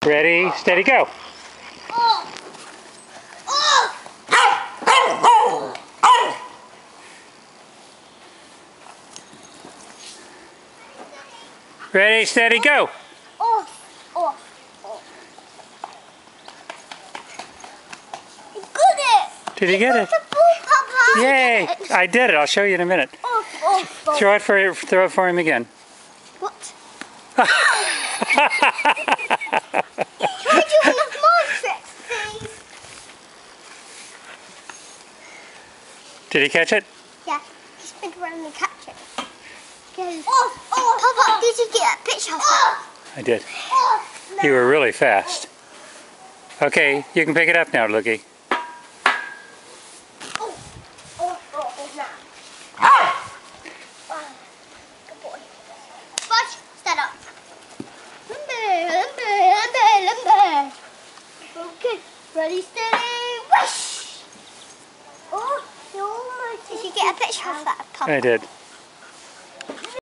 Ready, steady, go. Ready, steady, go. Did he get it? Yay! I did it. I'll show you in a minute. Throw it for him again. What? Can I do one of my tricks, please? Did he catch it? Yeah, he spin around and catch it. Papa, did you get a picture of that? I did. You were really fast. Okay, you can pick it up now, Lookie. Good boy. Budge, stand up. Lumber. Okay, ready, steady, whoosh! Oh, you almost... Did you get a picture of that, Papa? I did.